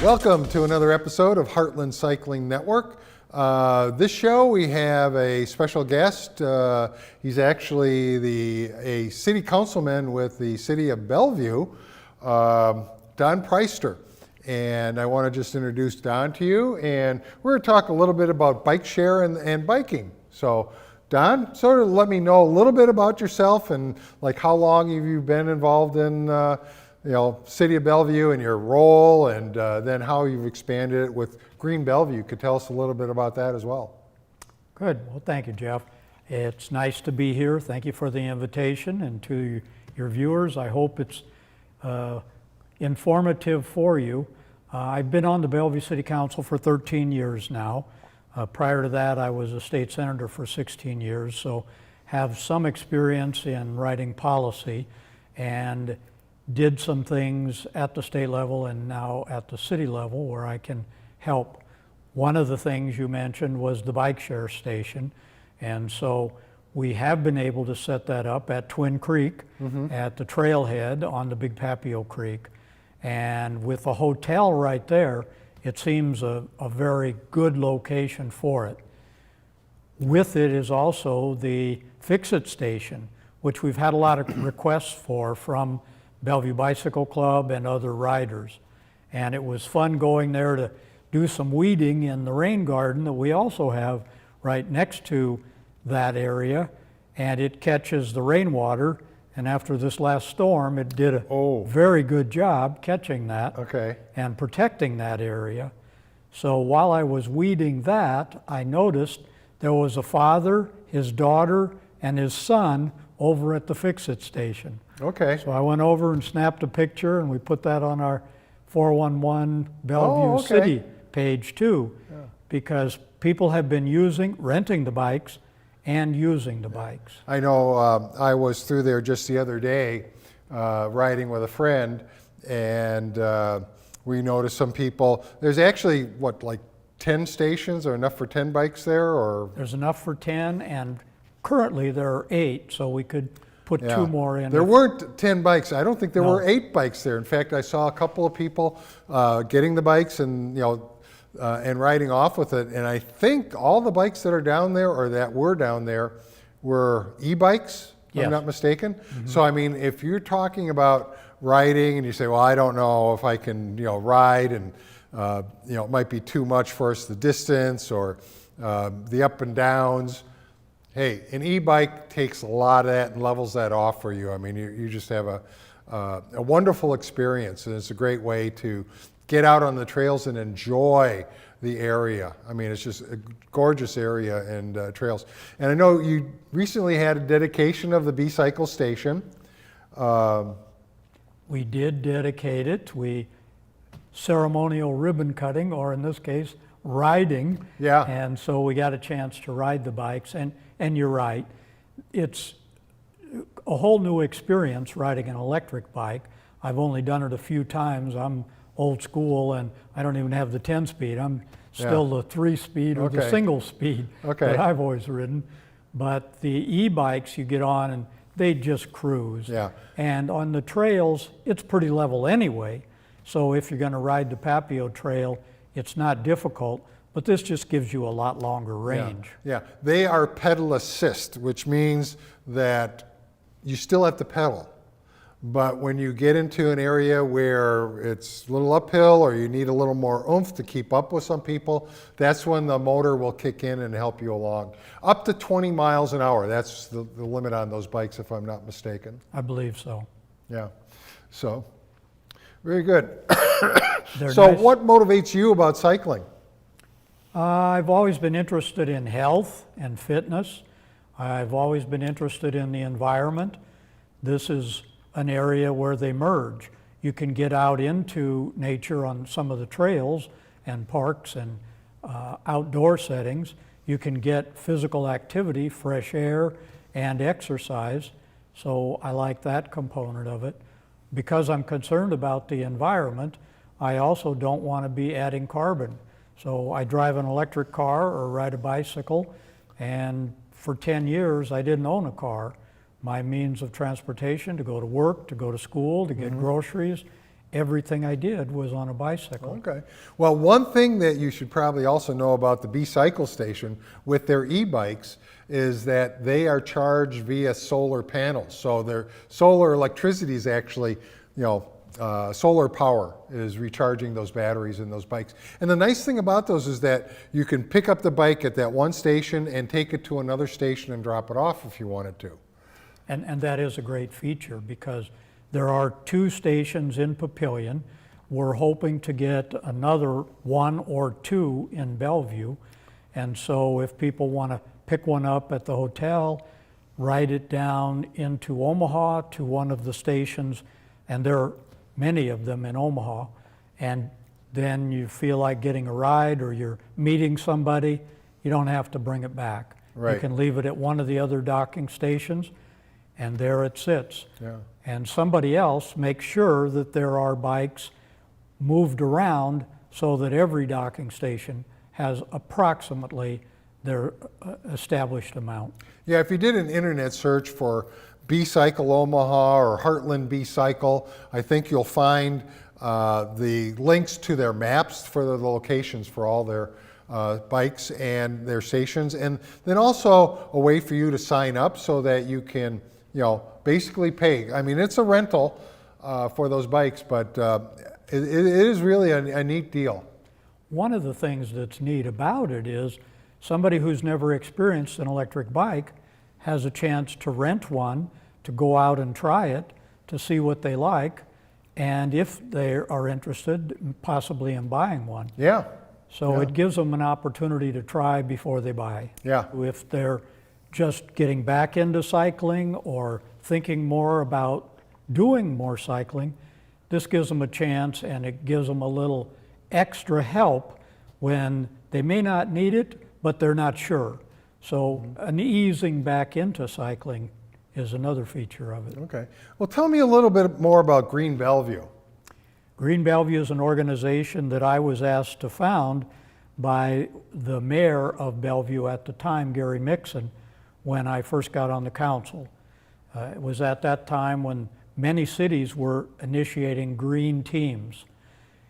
Welcome to another episode of Heartland Cycling Network. This show we have a special guest. He's actually a city councilman with the city of Bellevue, Don Preister. And I want to just introduce Don to you, and we're going to talk a little bit about bike share and biking. So Don, sort of let me know a little bit about yourself and like how long have you been involved in City of Bellevue and your role, and then how you've expanded it with Green Bellevue. You could tell us a little bit about that as well. Good. Well, thank you, Jeff. It's nice to be here. Thank you for the invitation, and to your viewers, I hope it's informative for you. I've been on the Bellevue City Council for 13 years now. Prior to that, I was a state senator for 16 years, so have some experience in writing policy, and did some things at the state level and now at the city level where I can help. One of the things you mentioned was the bike share station, and so we have been able to set that up at Twin Creek, at the trailhead on the Big Papio Creek. And with the hotel right there, it seems a very good location for it. With it is also the Fix-It station, which we've had a lot of requests for from Bellevue Bicycle Club and other riders. And it was fun going there to do some weeding in the rain garden that we also have right next to that area, and it catches the rainwater. And after this last storm, it did a very good job catching that and protecting that area. So while I was weeding that, I noticed there was a father, his daughter, and his son over at the Fix-It station. Okay. So I went over and snapped a picture, and we put that on our 411 Bellevue City page too, because people have been renting the bikes and using the bikes. I know I was through there just the other day riding with a friend, and we noticed some people. There's actually, like 10 stations, or enough for 10 bikes there? Or there's enough for 10, and currently there are 8, so we could put 2 more in. There weren't 10 bikes. I don't think there were 8 bikes there. In fact, I saw a couple of people getting the bikes and and riding off with it. And I think all the bikes that are down there, or that were down there, were e-bikes, if I'm not mistaken. So I mean, if you're talking about riding and you say, well, I don't know if I can ride, and it might be too much for us, the distance or the up and downs. Hey, an e-bike takes a lot of that and levels that off for you. I mean, you just have a wonderful experience, and it's a great way to get out on the trails and enjoy the area. I mean, it's just a gorgeous area and trails. And I know you recently had a dedication of the B-Cycle station. We did dedicate it. Ceremonial ribbon cutting, or in this case, riding. Yeah. And so we got a chance to ride the bikes, and you're right, it's a whole new experience riding an electric bike. I've only done it a few times. I'm old school, and I don't even have the 10-speed. I'm still the 3-speed or the single speed that I've always ridden. But the e-bikes you get on, and they just cruise. Yeah. And on the trails, it's pretty level anyway. So if you're going to ride the Papio Trail, it's not difficult. But this just gives you a lot longer range. Yeah, they are pedal assist, which means that you still have to pedal. But when you get into an area where it's a little uphill, or you need a little more oomph to keep up with some people, that's when the motor will kick in and help you along. Up to 20 miles an hour, that's the limit on those bikes, if I'm not mistaken. I believe so. Yeah, so very good. So nice. What motivates you about cycling? I've always been interested in health and fitness. I've always been interested in the environment. This is an area where they merge. You can get out into nature on some of the trails and parks and outdoor settings. You can get physical activity, fresh air, and exercise. So I like that component of it. Because I'm concerned about the environment, I also don't want to be adding carbon. So I drive an electric car or ride a bicycle, and for 10 years I didn't own a car. My means of transportation to go to work, to go to school, to get groceries, everything I did was on a bicycle. Okay. Well, one thing that you should probably also know about the B-Cycle station with their e-bikes is that they are charged via solar panels. So their solar electricity is actually, solar power is recharging those batteries in those bikes. And the nice thing about those is that you can pick up the bike at that one station and take it to another station and drop it off if you wanted to. And that is a great feature because there are 2 stations in Papillion. We're hoping to get another 1 or 2 in Bellevue. And so if people want to pick one up at the hotel, ride it down into Omaha to one of the stations, and there are many of them in Omaha, and then you feel like getting a ride or you're meeting somebody, you don't have to bring it back. Right. You can leave it at one of the other docking stations, and there it sits. Yeah. And somebody else makes sure that there are bikes moved around so that every docking station has approximately their established amount. Yeah, if you did an internet search for B-Cycle Omaha or Heartland B-Cycle, I think you'll find the links to their maps for the locations for all their bikes and their stations, and then also a way for you to sign up so that you can, basically pay. I mean, it's a rental for those bikes, but it is really a neat deal. One of the things that's neat about it is somebody who's never experienced an electric bike has a chance to rent one, to go out and try it, to see what they like, and if they are interested, possibly in buying one. Yeah. So it gives them an opportunity to try before they buy. Yeah. If they're just getting back into cycling or thinking more about doing more cycling, this gives them a chance, and it gives them a little extra help when they may not need it, but they're not sure. So an easing back into cycling is another feature of it. Okay. Well, tell me a little bit more about Green Bellevue. Green Bellevue is an organization that I was asked to found by the mayor of Bellevue at the time, Gary Mixon, when I first got on the council. It was at that time when many cities were initiating green teams.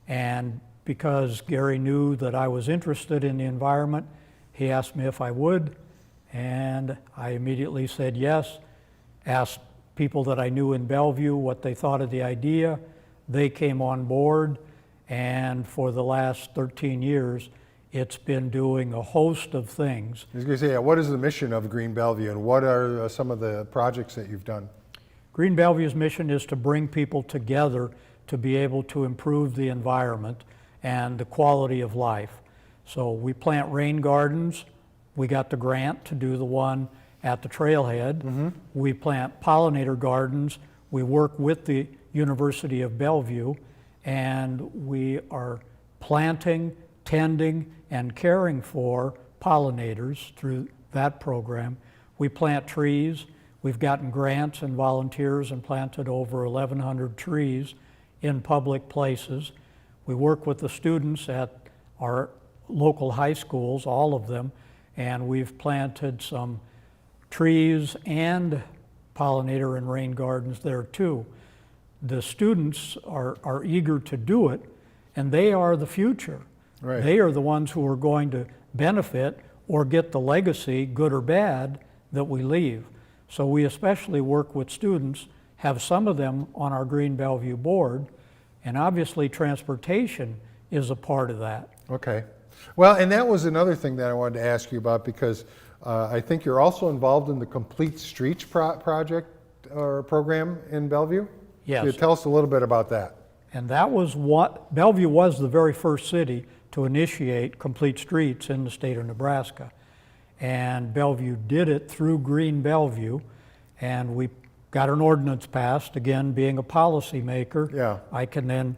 And because Gary knew that I was interested in the environment, he asked me if I would, and I immediately said yes, asked people that I knew in Bellevue what they thought of the idea. They came on board, and for the last 13 years, it's been doing a host of things. I was going to say, what is the mission of Green Bellevue, and what are some of the projects that you've done? Green Bellevue's mission is to bring people together to be able to improve the environment and the quality of life. So we plant rain gardens. We got the grant to do the one at the trailhead. Mm-hmm. We plant pollinator gardens. We work with the University of Bellevue, and we are planting, tending, and caring for pollinators through that program. We plant trees. We've gotten grants and volunteers and planted over 1,100 trees in public places. We work with the students at our local high schools, all of them, and we've planted some trees and pollinator and rain gardens there too. The students are eager to do it, and they are the future. Right. They are the ones who are going to benefit or get the legacy, good or bad, that we leave. So we especially work with students, have some of them on our Green Bellevue board, and obviously transportation is a part of that. Okay. Well, and that was another thing that I wanted to ask you about, because I think you're also involved in the Complete Streets project or program in Bellevue. Yes. Can you tell us a little bit about that? And that was what, Bellevue was the very first city to initiate complete streets in the state of Nebraska. And Bellevue did it through Green Bellevue, and we got an ordinance passed. Again, being a policymaker, Yeah. I can then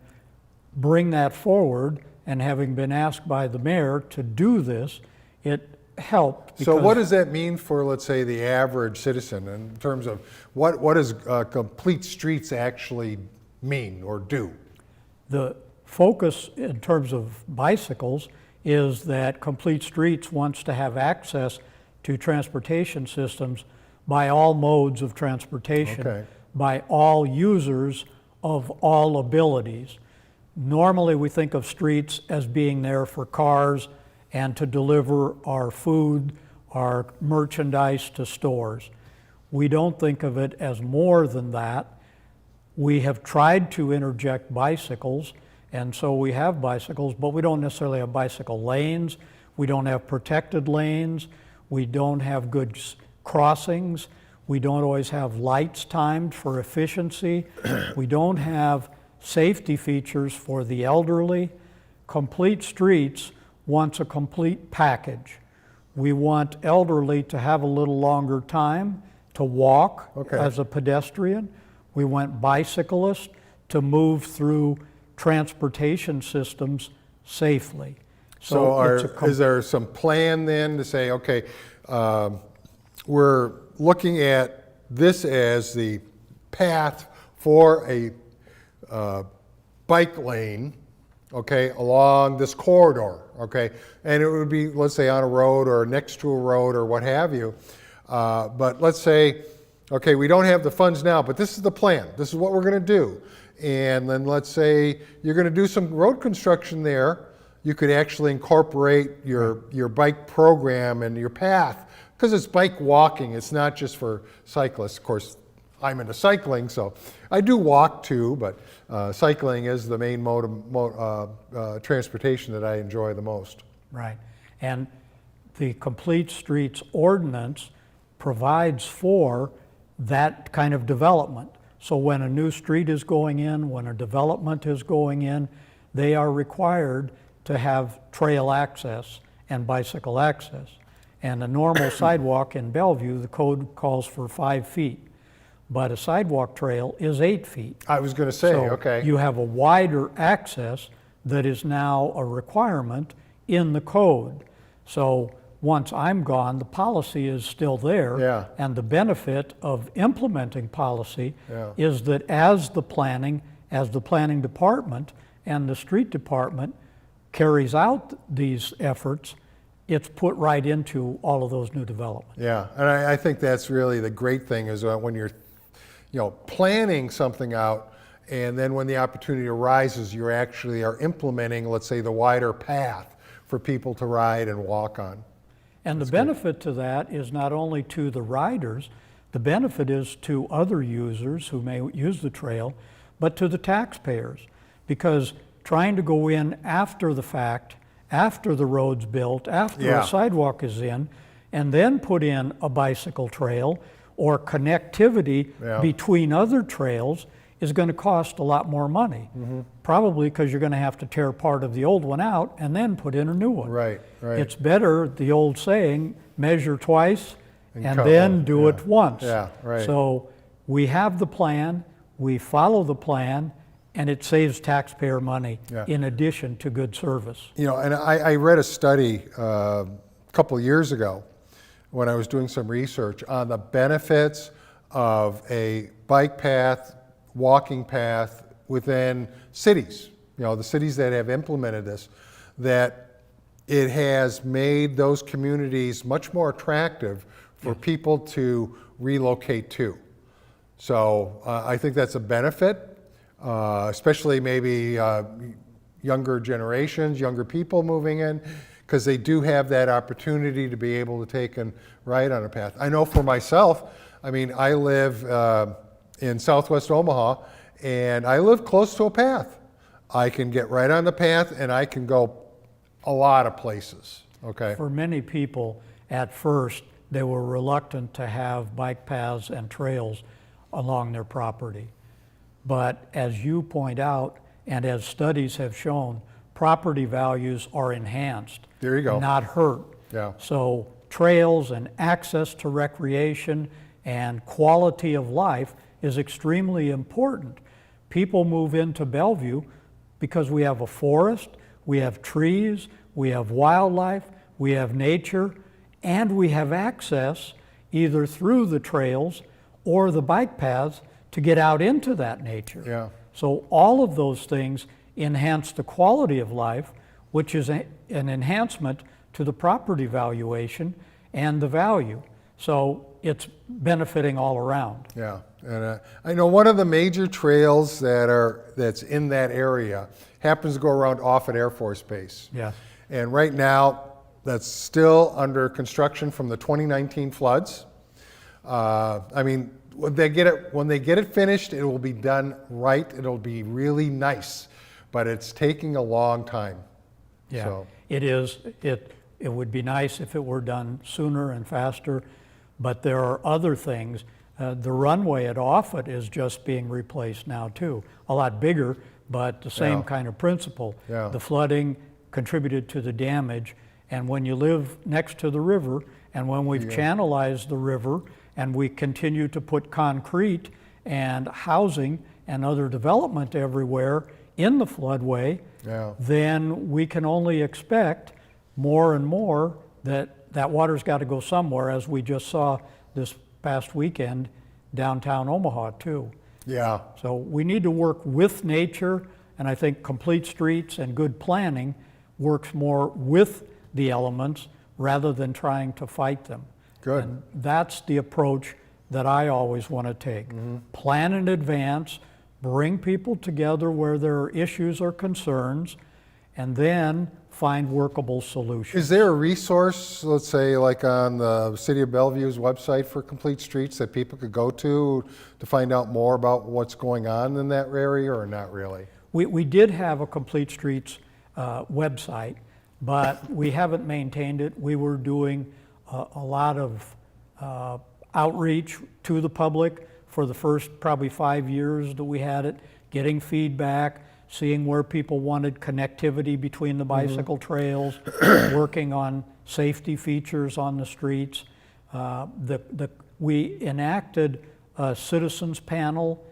bring that forward, and having been asked by the mayor to do this, it helped. So what does that mean for, let's say, the average citizen in terms of what does Complete Streets actually mean or do? The focus in terms of bicycles is that Complete Streets wants to have access to transportation systems by all modes of transportation, Okay. by all users of all abilities. Normally we think of streets as being there for cars and to deliver our food, our merchandise to stores. We don't think of it as more than that. We have tried to interject bicycles, and so we have bicycles, but we don't necessarily have bicycle lanes. We don't have protected lanes. We don't have good crossings. We don't always have lights timed for efficiency. We don't have safety features for the elderly. Complete Streets wants a complete package. We want elderly to have a little longer time to walk as a pedestrian. We want bicyclists to move through transportation systems safely. Is there some plan then to say, okay, we're looking at this as the path for a bike lane, okay, along this corridor, okay? And it would be, let's say, on a road or next to a road or what have you. But let's say, okay, we don't have the funds now, but this is the plan. This is what we're going to do. And then let's say you're going to do some road construction there. You could actually incorporate your bike program and your path, because it's bike walking. It's not just for cyclists. Of course, I'm into cycling, so I do walk too, but cycling is the main mode of transportation that I enjoy the most. Right. And the Complete Streets ordinance provides for that kind of development. So when a new street is going in, when a development is going in, they are required to have trail access and bicycle access. And a normal sidewalk in Bellevue, the code calls for 5 feet, but a sidewalk trail is 8 feet. I was going to say, So okay. you have a wider access that is now a requirement in the code. So once I'm gone, the policy is still there. Yeah. And the benefit of implementing policy Yeah. is that as the planning department and the street department carries out these efforts, it's put right into all of those new developments. Yeah, and I think that's really the great thing is when you're, planning something out, and then when the opportunity arises, you actually are implementing, let's say, the wider path for people to ride and walk on. And the benefit to that is not only to the riders, the benefit is to other users who may use the trail, but to the taxpayers. Because trying to go in after the fact, after the road's built, after a sidewalk is in, and then put in a bicycle trail or connectivity between other trails is going to cost a lot more money. Probably because you're going to have to tear part of the old one out and then put in a new one. Right. It's better, the old saying, measure twice and then do it once. Yeah, right. So we have the plan, we follow the plan, and it saves taxpayer money in addition to good service. And I read a study a couple of years ago when I was doing some research on the benefits of a bike path, walking path within cities, the cities that have implemented this, that it has made those communities much more attractive for people to relocate to. So I think that's a benefit, especially maybe younger generations, younger people moving in, because they do have that opportunity to be able to take and ride on a path. I know for myself, I live in Southwest Omaha, and I live close to a path. I can get right on the path, and I can go a lot of places, okay? For many people, at first, they were reluctant to have bike paths and trails along their property. But as you point out, and as studies have shown, property values are enhanced. There you go. Not hurt. Yeah. So trails and access to recreation and quality of life is extremely important. People move into Bellevue because we have a forest, we have trees, we have wildlife, we have nature, and we have access either through the trails or the bike paths to get out into that nature. Yeah. So all of those things enhance the quality of life, which is an enhancement to the property valuation and the value. So it's benefiting all around. Yeah. And I know one of the major trails that's in that area happens to go around Offutt Air Force Base. Yeah. And right now, that's still under construction from the 2019 floods. I mean, when they get it finished, it will be done right. It'll be really nice, but it's taking a long time. Yeah, So. it is. It would be nice if it were done sooner and faster, but there are other things. The runway at Offutt is just being replaced now too. A lot bigger, but the same kind of principle. Yeah. The flooding contributed to the damage, and when you live next to the river, and when we've channelized the river, and we continue to put concrete and housing and other development everywhere in the floodway, then we can only expect more and more that water's got to go somewhere, as we just saw this past weekend downtown Omaha too. Yeah. So we need to work with nature, and I think complete streets and good planning works more with the elements rather than trying to fight them. Good. And that's the approach that I always want to take. Plan in advance, bring people together where there are issues or concerns, and then find workable solutions. Is there a resource, let's say like on the City of Bellevue's website for complete streets, that people could go to find out more about what's going on in that area, or not really? We did have a complete streets website, but we haven't maintained it. We were doing a lot of outreach to the public for the first probably 5 years that we had it, getting feedback, seeing where people wanted connectivity between the bicycle trails, working on safety features on the streets. We enacted a citizens panel.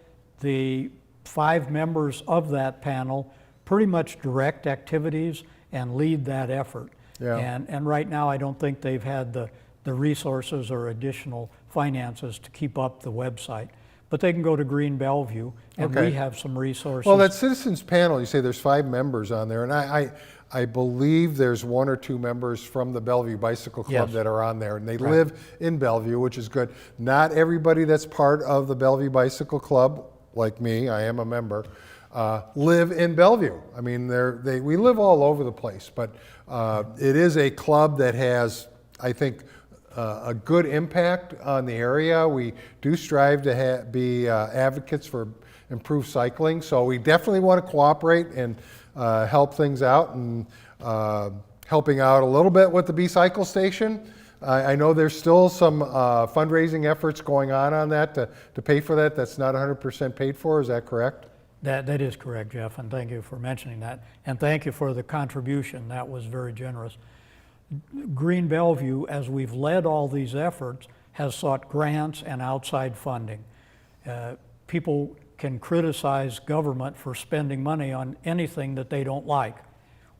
The 5 members of that panel pretty much direct activities and lead that effort. Yeah. And right now, I don't think they've had the resources or additional finances to keep up the website. But they can go to Green Bellevue, and we have some resources. Well, that citizens panel, you say there's 5 members on there, and I believe there's 1 or 2 members from the Bellevue Bicycle Club that are on there, and they live in Bellevue, which is good. Not everybody that's part of the Bellevue Bicycle Club, like me, I am a member, live in Bellevue. I mean, we live all over the place, but it is a club that has, I think, a good impact on the area. We do strive to be advocates for improved cycling, so we definitely want to cooperate and help things out, and helping out a little bit with the B-Cycle Station. I know there's still some fundraising efforts going on that to pay for that. That's not 100% paid for, is that correct? That is correct, Jeff, and thank you for mentioning that. And thank you for the contribution. That was very generous. Green Bellevue, as we've led all these efforts, has sought grants and outside funding. People can criticize government for spending money on anything that they don't like.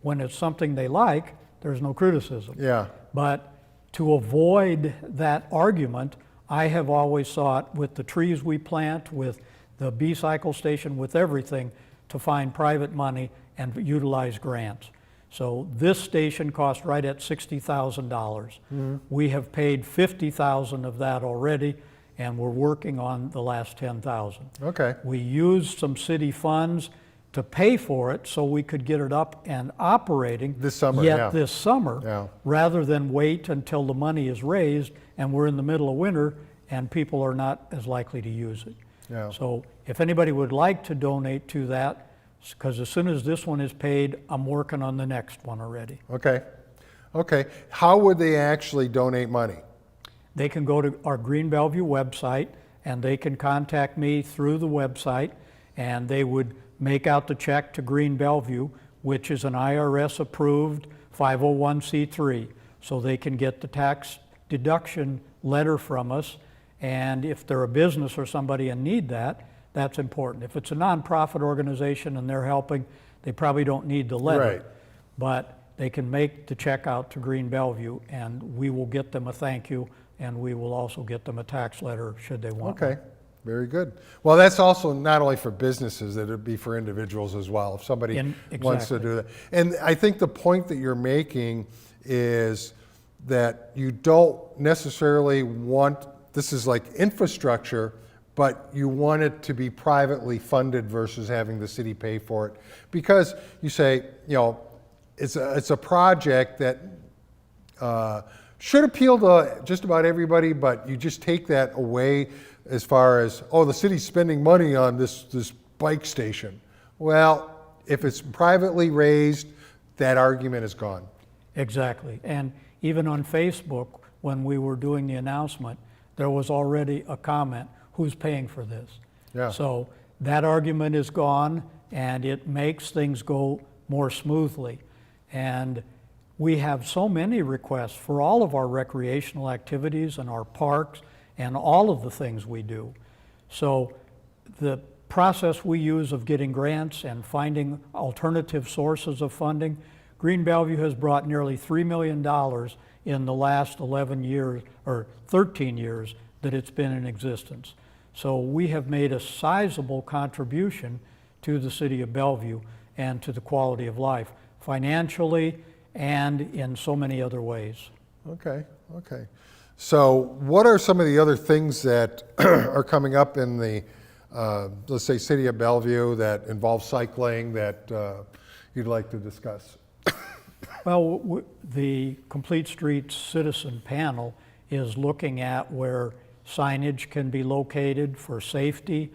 When it's something they like, there's no criticism. Yeah. But to avoid that argument, I have always sought, with the trees we plant, with the B-Cycle Station, with everything, to find private money and utilize grants. So this station cost right at $60,000. We have paid $50,000 of that already, and we're working on the last $10,000. Okay. We used some city funds to pay for it so we could get it up and operating This summer, this summer, rather than wait until the money is raised and we're in the middle of winter and people are not as likely to use it. Yeah. So if anybody would like to donate to that, because as soon as this one is paid, I'm working on the next one already. Okay. Okay. How would they actually donate money? They can go to our Green Bellevue website, and they can contact me through the website, and they would make out the check to Green Bellevue, which is an IRS-approved 501c3. So they can get the tax deduction letter from us, and if they're a business or somebody and need that, that's important. If it's a nonprofit organization and they're helping, they probably don't need the letter. Right. But they can make the check out to Green Bellevue, and we will get them a thank you, and we will also get them a tax letter should they want one. Okay. Very good. Well, that's also not only for businesses, that it'd be for individuals as well, if somebody wants to do that. And I think the point that you're making is that you don't necessarily want, this is like infrastructure, but you want it to be privately funded versus having the city pay for it. Because you say, it's a project that should appeal to just about everybody, but you just take that away as far as, the city's spending money on this bike station. Well, if it's privately raised, that argument is gone. Exactly. And even on Facebook, when we were doing the announcement, there was already a comment, who's paying for this? Yeah. So that argument is gone, and it makes things go more smoothly. And we have so many requests for all of our recreational activities and our parks and all of the things we do. So the process we use of getting grants and finding alternative sources of funding, Green Bellevue has brought nearly $3 million in the last 11 years, or 13 years that it's been in existence. So we have made a sizable contribution to the city of Bellevue and to the quality of life, financially and in so many other ways. Okay. So what are some of the other things that are coming up in the, let's say, city of Bellevue that involve cycling that you'd like to discuss? Well, the Complete Streets Citizen Panel is looking at where signage can be located for safety.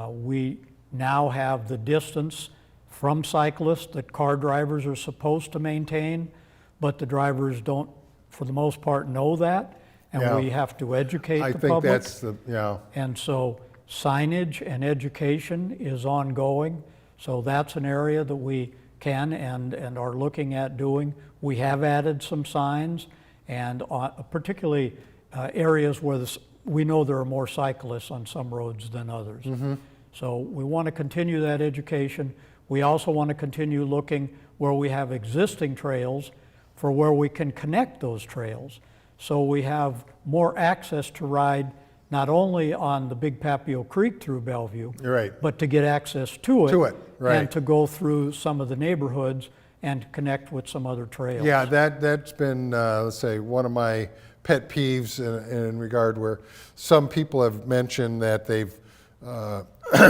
We now have the distance from cyclists that car drivers are supposed to maintain, but the drivers don't, for the most part, know that, and we have to educate the public. I think that's the. And so signage and education is ongoing, so that's an area that we can and are looking at doing. We have added some signs, and particularly areas where we know there are more cyclists on some roads than others. Mm-hmm. So we want to continue that education. We also want to continue looking where we have existing trails for where we can connect those trails. So we have more access to ride not only on the Big Papio Creek through Bellevue, right, but to get access to it, right, and to go through some of the neighborhoods and connect with some other trails. Yeah, that's been, let's say, one of my pet peeves in regard where some people have mentioned that they've,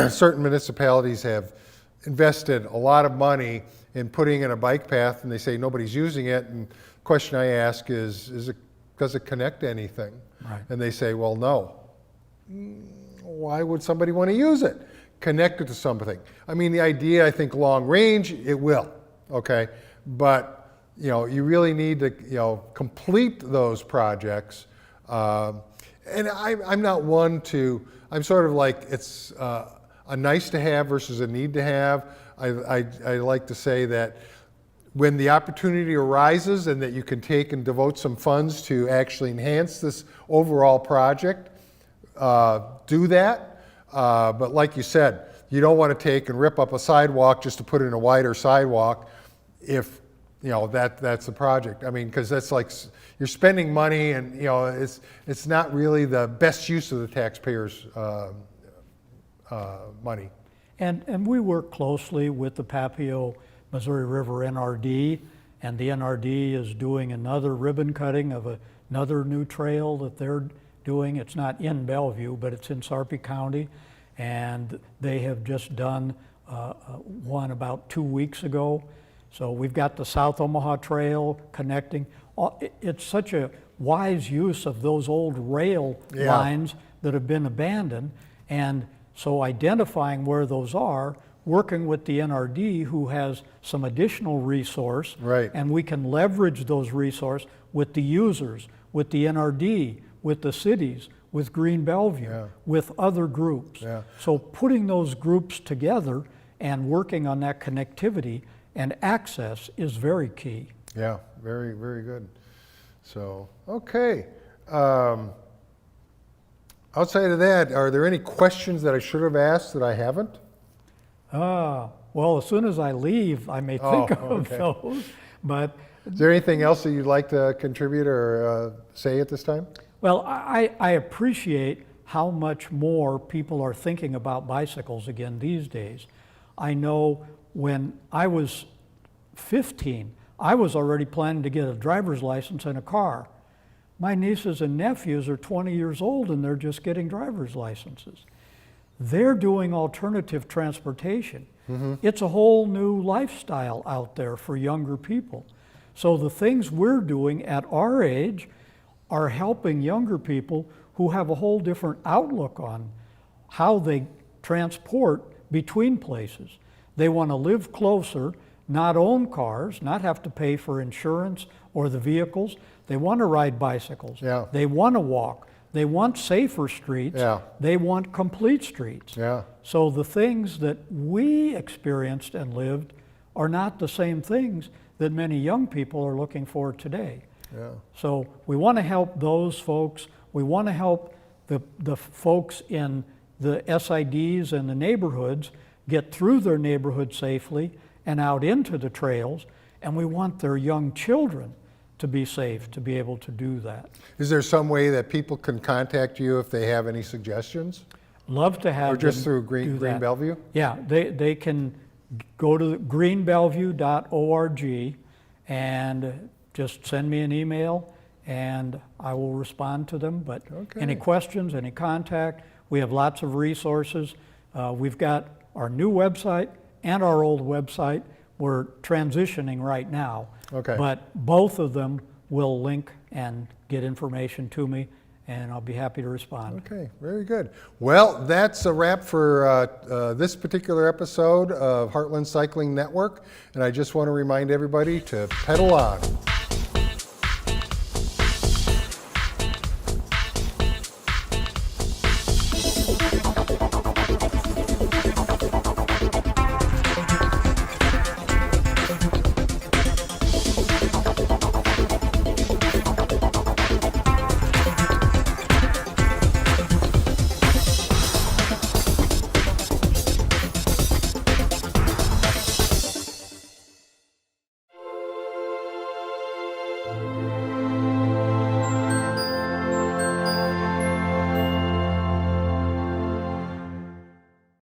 certain municipalities have invested a lot of money in putting in a bike path, and they say nobody's using it, and the question I ask is does it connect to anything? Right. And they say, well, no. Why would somebody want to use it? Connect it to something. I mean, the idea, I think, long range, it will, okay? But, you really need to, complete those projects. And I'm not one to, I'm sort of like, it's a nice to have versus a need to have. I like to say that when the opportunity arises and that you can take and devote some funds to actually enhance this overall project, do that. But like you said, you don't want to take and rip up a sidewalk just to put in a wider sidewalk if, that's the project. I mean, because that's like, you're spending money and, it's not really the best use of the taxpayers' money. And we work closely with the Papio Missouri River NRD, and the NRD is doing another ribbon cutting of another new trail that they're doing. It's not in Bellevue, but it's in Sarpy County, and they have just done one about 2 weeks ago. So we've got the South Omaha Trail connecting. It's such a wise use of those old rail lines that have been abandoned, and so identifying where those are, working with the NRD, who has some additional resource, right, and we can leverage those resources with the users, with the NRD, with the cities, with Green Bellevue, with other groups. Yeah. So putting those groups together and working on that connectivity and access is very key. Yeah, very, very good. So, okay. Outside of that, are there any questions that I should have asked that I haven't? Well, as soon as I leave, I may think of those. But is there anything else that you'd like to contribute or say at this time? Well, I appreciate how much more people are thinking about bicycles again these days. I know when I was 15, I was already planning to get a driver's license and a car. My nieces and nephews are 20 years old and they're just getting driver's licenses. they're doing alternative transportation. It's a whole new lifestyle out there for younger people. So the things we're doing at our age are helping younger people who have a whole different outlook on how they transport between places. They want to live closer, not own cars, not have to pay for insurance or the vehicles. They want to ride bicycles. Yeah. They want to walk. They want safer streets. Yeah. They want complete streets. Yeah. So the things that we experienced and lived are not the same things that many young people are looking for today. Yeah. So we want to help those folks. We want to help the folks in the SIDs and the neighborhoods get through their neighborhood safely and out into the trails. And we want their young children to be safe, to be able to do that. Is there some way that people can contact you if they have any suggestions? Love to have Or just them through do Green that. Bellevue? Yeah, they can go to greenbellevue.org and just send me an email and I will respond to them. But Okay. any questions, any contact, we have lots of resources. We've got our new website and our old website. We're transitioning right now. Okay. But both of them will link and get information to me, and I'll be happy to respond. Okay, very good. Well, that's a wrap for this particular episode of Heartland Cycling Network, and I just want to remind everybody to pedal on.